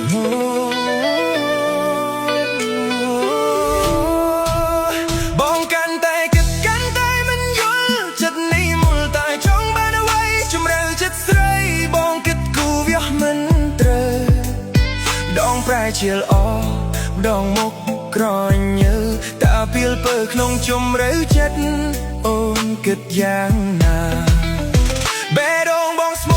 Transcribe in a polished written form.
បងកាន់តែគិតកាន់តែមិនយល់ចិត្តនេះមូលតែចង់បានអ្វីជម្រៅចិត្តស្រីបងគិតគូវាមិនត្រូវដងប្រែជាល្អដងមុខក្រញើតែពីលពើក្នុងជម្រៅចិត្តអូនគិតយ៉ាងណាបេះដូងបងស្ម